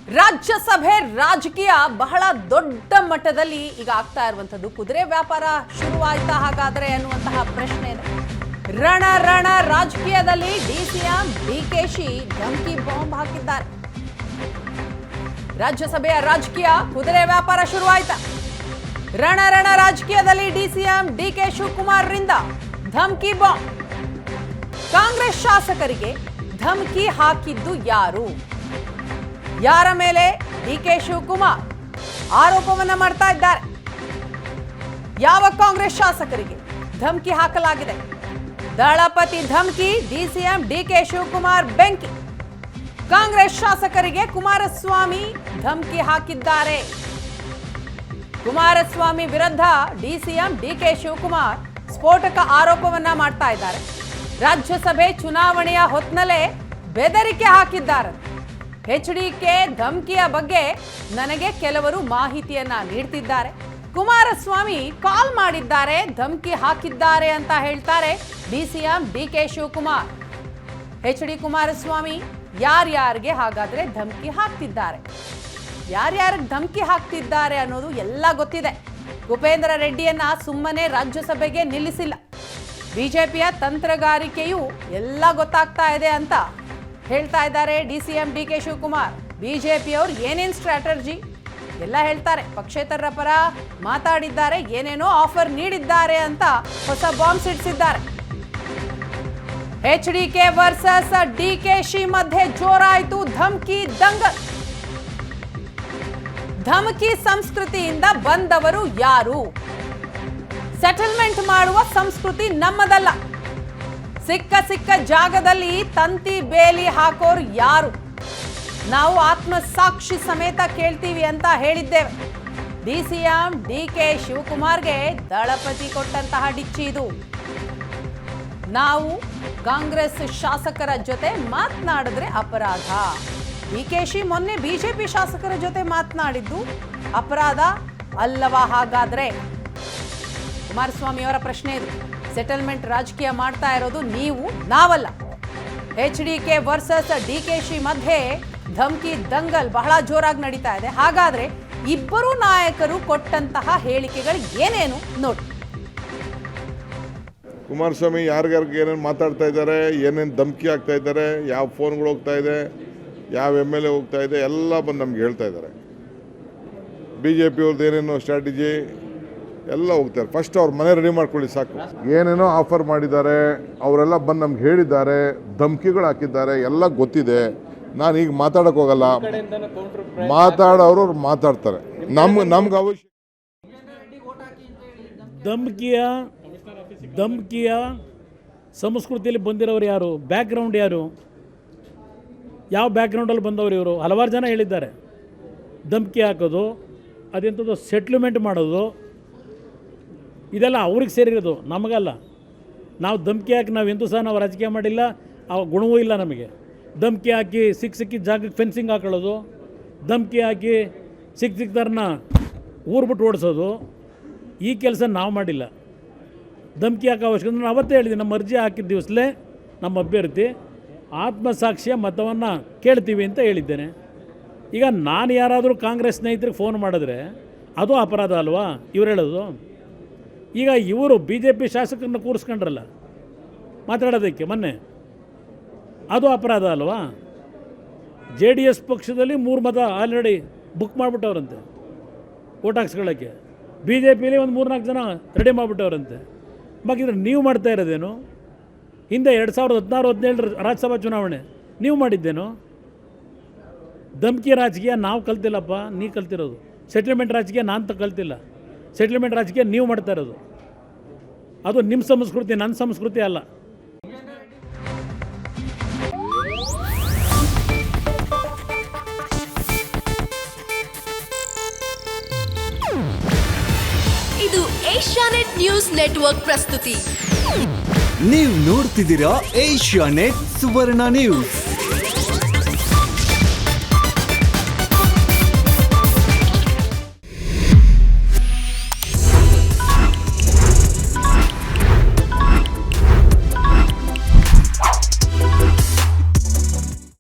ರಾಜ್ಯಸಭೆ ರಾಜಕೀಯ ಬಹಳ ದೊಡ್ಡ ಮಟ್ಟದಲ್ಲಿ ಈಗ ಆಗ್ತಾ ಇರುವಂತದ್ದು. ಕುದುರೆ ವ್ಯಾಪಾರ ಶುರುವಾಯ್ತಾ ಹಾಗಾದ್ರೆ ಅನ್ನುವಂತಹ ಪ್ರಶ್ನೆ ಇದೆ. ರಣ ರಾಜಕೀಯದಲ್ಲಿ ಡಿಸಿಎಂ ಡಿಕೆಶಿ ಧಮಕಿ ಬಾಂಬ್ ಹಾಕಿದ್ದಾರೆ. ರಾಜ್ಯಸಭೆಯ ರಾಜಕೀಯ ಕುದುರೆ ವ್ಯಾಪಾರ ಶುರುವಾಯ್ತಾ? ರಣ ರಾಜಕೀಯದಲ್ಲಿ ಡಿಸಿಎಂ ಡಿಕೆ ಶಿವಕುಮಾರ್ ರಿಂದ ಧಮಕಿ ಬಾಂಬ್. ಕಾಂಗ್ರೆಸ್ ಶಾಸಕರಿಗೆ ಧಮಕಿ ಹಾಕಿದ್ದು ಯಾರು? ಯಾರ ಮೇಲೆ ಡಿಕೆ ಶಿವಕುಮಾರ್ ಆರೋಪವನ್ನ ಮಾಡ್ತಾ ಇದ್ದಾರೆ? ಯಾವ ಕಾಂಗ್ರೆಸ್ ಶಾಸಕರಿಗೆ ಧಮಕಿ ಹಾಕಲಾಗಿದೆ? ದಳಪತಿ ಧಮಕಿ, ಡಿಸಿಎಂ ಡಿಕೆ ಶಿವಕುಮಾರ್ ಬೆಂಕಿ. ಕಾಂಗ್ರೆಸ್ ಶಾಸಕರಿಗೆ ಕುಮಾರಸ್ವಾಮಿ ಧಮಕಿ ಹಾಕಿದ್ದಾರೆ. ಕುಮಾರಸ್ವಾಮಿ ವಿರುದ್ಧ ಡಿಸಿಎಂ ಡಿಕೆ ಶಿವಕುಮಾರ್ ಸ್ಫೋಟಕ ಆರೋಪವನ್ನ ಮಾಡ್ತಾ ಇದ್ದಾರೆ. ರಾಜ್ಯಸಭೆ ಚುನಾವಣೆಯ ಹೊತ್ತಿನಲ್ಲೇ ಬೆದರಿಕೆ ಹಾಕಿದ್ದಾರೆ. ಎಚ್ಡಿಕೆ ಧಮಕಿಯ ಬಗ್ಗೆ ನನಗೆ ಕೆಲವರು ಮಾಹಿತಿಯನ್ನ ನೀಡ್ತಿದ್ದಾರೆ. ಕುಮಾರಸ್ವಾಮಿ ಕಾಲ್ ಮಾಡಿದ್ದಾರೆ, ಧಮಕಿ ಹಾಕಿದ್ದಾರೆ ಅಂತ ಹೇಳ್ತಾರೆ ಡಿಸಿಎಂ ಡಿಕೆ ಶಿವಕುಮಾರ್. ಎಚ್ಡಿ ಕುಮಾರಸ್ವಾಮಿ ಯಾರ್ಯಾರಿಗೆ ಹಾಗಾದ್ರೆ ಧಮಕಿ ಹಾಕ್ತಿದ್ದಾರೆ, ಯಾರ್ಯಾರಿಗೆ ಧಮಕಿ ಹಾಕ್ತಿದ್ದಾರೆ ಅನ್ನೋದು ಎಲ್ಲ ಗೊತ್ತಿದೆ. ಭೂಪೇಂದ್ರ ರೆಡ್ಡಿಯನ್ನ ಸುಮ್ಮನೆ ರಾಜ್ಯಸಭೆಗೆ ನಿಲ್ಲಿಸಿಲ್ಲ. ಬಿಜೆಪಿಯ ತಂತ್ರಗಾರಿಕೆಯು ಎಲ್ಲ ಗೊತ್ತಾಗ್ತಾ ಇದೆ ಅಂತ ಹೇಳ್ತಾ ಇದ್ದಾರೆ ಡಿಸಿಎಂ ಡಿಕೆ ಶಿವಕುಮಾರ್. ಬಿಜೆಪಿಯವರು ಏನೇನು ಸ್ಟ್ರಾಟಜಿ ಎಲ್ಲ ಹೇಳ್ತಾರೆ. ಪಕ್ಷೇತರರ ಪರ ಮಾತಾಡಿದ್ದಾರೆ, ಏನೇನೋ ಆಫರ್ ನೀಡಿದ್ದಾರೆ ಅಂತ ಹೊಸ ಬಾಂಬ್ ಸಿಡಿಸಿದ್ದಾರೆ. ಎಚ್ಡಿಕೆ ವರ್ಸಸ್ ಡಿಕೆಶಿ ಮಧ್ಯೆ ಜೋರಾಯಿತು ಧಮಕಿ ದಂಗಲ್. ಧಮಕಿ ಸಂಸ್ಕೃತಿಯಿಂದ ಬಂದವರು ಯಾರು? ಸೆಟಲ್ಮೆಂಟ್ ಮಾಡುವ ಸಂಸ್ಕೃತಿ ನಮ್ಮದಲ್ಲ. ಸಿಕ್ಕ ಜಾಗದಲ್ಲಿ ತಂತಿ ಬೇಲಿ ಹಾಕೋರು ಯಾರು? ನಾವು ಆತ್ಮಸಾಕ್ಷಿ ಸಮೇತ ಕೇಳ್ತೀವಿ ಅಂತ ಹೇಳಿದ್ದೇವೆ. ಡಿಸಿಎಂ ಡಿಕೆ ಶಿವಕುಮಾರ್ಗೆ ದಳಪತಿ ಕೊಟ್ಟಂತಹ ಡಿಚ್ಚಿ ಇದು. ನಾವು ಕಾಂಗ್ರೆಸ್ ಶಾಸಕರ ಜೊತೆ ಮಾತನಾಡಿದ್ರೆ ಅಪರಾಧ. ಡಿಕೆಶಿ ಮೊನ್ನೆ ಬಿಜೆಪಿ ಶಾಸಕರ ಜೊತೆ ಮಾತನಾಡಿದ್ದು ಅಪರಾಧ ಅಲ್ಲವಾ ಹಾಗಾದ್ರೆ? ಕುಮಾರಸ್ವಾಮಿ ಅವರ ಪ್ರಶ್ನೆ ಇದು. ಸೆಟಲ್ಮೆಂಟ್ ರಾಜಕೀಯ ಮಾಡ್ತಾ ಇರೋದು ನೀವು, ನಾವಲ್ಲ. ಎಚ್ಡಿಕೆ ವರ್ಸಸ್ ಡಿಕೆಶಿ ಮಧ್ಯೆ ಧಮಕಿ ದಂಗಲ್ ಬಹಳ ಜೋರಾಗಿ ನಡೀತಾ ಇದೆ. ಹಾಗಾದ್ರೆ ಇಬ್ಬರು ನಾಯಕರು ಕೊಟ್ಟಂತಹ ಹೇಳಿಕೆಗಳು ಏನೇನು ನೋಡಿ. ಕುಮಾರಸ್ವಾಮಿ ಯಾರಿಗಾರಿಗೆ ಏನೇನು ಮಾತಾಡ್ತಾ ಇದ್ದಾರೆ, ಏನೇನು ಧಮಕಿ ಆಗ್ತಾ ಇದ್ದಾರೆ, ಯಾವ ಫೋನ್ಗಳು ಹೋಗ್ತಾ ಇದೆ, ಯಾವ MLA ಹೋಗ್ತಾ ಇದೆ, ಎಲ್ಲ ಬಂದು ನಮ್ಗೆ ಹೇಳ್ತಾ ಇದ್ದಾರೆ. BJP ಅವ್ರದ್ದು ಏನೇನೋ ಸ್ಟ್ರಾಟಜಿ ಎಲ್ಲ ಹೋಗ್ತಾರೆ. ಫಸ್ಟ್ ಅವ್ರ ಮನೆ ರೆಡಿ ಮಾಡ್ಕೊಳ್ಳಿ ಸಾಕು. ಏನೇನೋ ಆಫರ್ ಮಾಡಿದ್ದಾರೆ, ಅವರೆಲ್ಲ ಬಂದು ನಮ್ಗೆ ಹೇಳಿದ್ದಾರೆ, ಧಮಕಿಗಳು ಹಾಕಿದ್ದಾರೆ, ಎಲ್ಲ ಗೊತ್ತಿದೆ. ನಾನು ಈಗ ಮಾತಾಡೋಕೆ ಹೋಗಲ್ಲ. ಮಾತಾಡೋರು ಮಾತಾಡ್ತಾರೆ. ನಮ್ಗೆ ಅವಶ್ಯ ಧಮಕಿಯ ಸಂಸ್ಕೃತಿಯಲ್ಲಿ ಬಂದಿರೋರು ಯಾರು? ಬ್ಯಾಕ್ಗ್ರೌಂಡ್ ಯಾರು? ಯಾವ ಬ್ಯಾಕ್ಗ್ರೌಂಡಲ್ಲಿ ಬಂದವರು ಇವರು? ಹಲವಾರು ಜನ ಹೇಳಿದ್ದಾರೆ. ಧಮಕಿ ಹಾಕೋದು, ಅದೆಂಥದ್ದು ಸೆಟ್ಲ್ಮೆಂಟ್ ಮಾಡೋದು, ಇದೆಲ್ಲ ಅವ್ರಿಗೆ ಸೇರಿರೋದು, ನಮಗಲ್ಲ. ನಾವು ಧಮಕಿ ಹಾಕಿ ನಾವು ಎಂದೂ ಸಹ ನಾವು ರಾಜಕೀಯ ಮಾಡಿಲ್ಲ, ಆ ಗುಣವೂ ಇಲ್ಲ ನಮಗೆ. ಧಮಕಿ ಹಾಕಿ ಸಿಕ್ಕಿದ ಜಾಗಕ್ಕೆ ಫೆನ್ಸಿಂಗ್ ಹಾಕೊಳ್ಳೋದು, ಧಮಕಿ ಹಾಕಿ ಸಿಕ್ಕಿದಾರನ್ನ ಊರು ಬಿಟ್ಟು ಓಡಿಸೋದು, ಈ ಕೆಲಸ ನಾವು ಮಾಡಿಲ್ಲ. ಧಮಕಿ ಹಾಕೋ ಅವಶ್ಯಕತೆ ನಾನು ಅವತ್ತೇ ಹೇಳಿದ್ದೀನಿ. ನಮ್ಮ ಅರ್ಜಿ ಹಾಕಿದ ದಿವಸಲೇ ನಮ್ಮ ಅಭ್ಯರ್ಥಿ ಆತ್ಮಸಾಕ್ಷಿಯ ಮತವನ್ನು ಕೇಳ್ತೀವಿ ಅಂತ ಹೇಳಿದ್ದೇನೆ. ಈಗ ನಾನು ಯಾರಾದರೂ ಕಾಂಗ್ರೆಸ್ ಸ್ನೇಹಿತರಿಗೆ ಫೋನ್ ಮಾಡಿದ್ರೆ ಅದು ಅಪರಾಧ ಅಲ್ವಾ ಇವ್ರು ಹೇಳೋದು? ಈಗ ಇವರು BJP ಶಾಸಕರನ್ನ ಕೂರಿಸ್ಕೊಂಡ್ರಲ್ಲ ಮಾತಾಡೋದಕ್ಕೆ ಮೊನ್ನೆ, ಅದು ಅಪರಾಧ ಅಲ್ವಾ? JDS ಪಕ್ಷದಲ್ಲಿ 3 ಮತ ಆಲ್ರೆಡಿ ಬುಕ್ ಮಾಡಿಬಿಟ್ಟವ್ರಂತೆ ಓಟ್ ಹಾಕ್ಸ್ಕೊಳ್ಳೋಕ್ಕೆ. BJPಲಿ ಒಂದು 3-4 ಜನ ರೆಡಿ ಮಾಡಿಬಿಟ್ಟವ್ರಂತೆ. ಬಾಕಿದ್ರೆ ನೀವು ಮಾಡ್ತಾ ಇರೋದೇನು? ಹಿಂದೆ 2016-17 ರಾಜ್ಯಸಭಾ ಚುನಾವಣೆ ನೀವು ಮಾಡಿದ್ದೇನು? ಧಮಕಿ ರಾಜಕೀಯ ನಾವು ಕಲ್ತಿಲ್ಲಪ್ಪ, ನೀ ಕಲ್ತಿರೋದು. ಸೆಟ್ಲ್ಮೆಂಟ್ ರಾಜಕೀಯ ನಾನು ಕಲ್ತಿಲ್ಲ. ಸೆಟ್ಲ್ಮೆಂಟ್ ರಾಜಕೀಯ ನೀವು ಮಾಡ್ತಾ ಇರೋದು. ಅದು ನಿಮ್ಮ ಸಂಸ್ಕೃತಿ, ನನ್ನ ಸಂಸ್ಕೃತಿ ಅಲ್ಲ. ಇದು ಏಷ್ಯಾನೆಟ್ ನ್ಯೂಸ್ ನೆಟ್ವರ್ಕ್ ಪ್ರಸ್ತುತಿ. ನೀವು ನೋಡ್ತಿದ್ದೀರಾ ಏಷ್ಯಾನೆಟ್ ಸುವರ್ಣ ನ್ಯೂಸ್.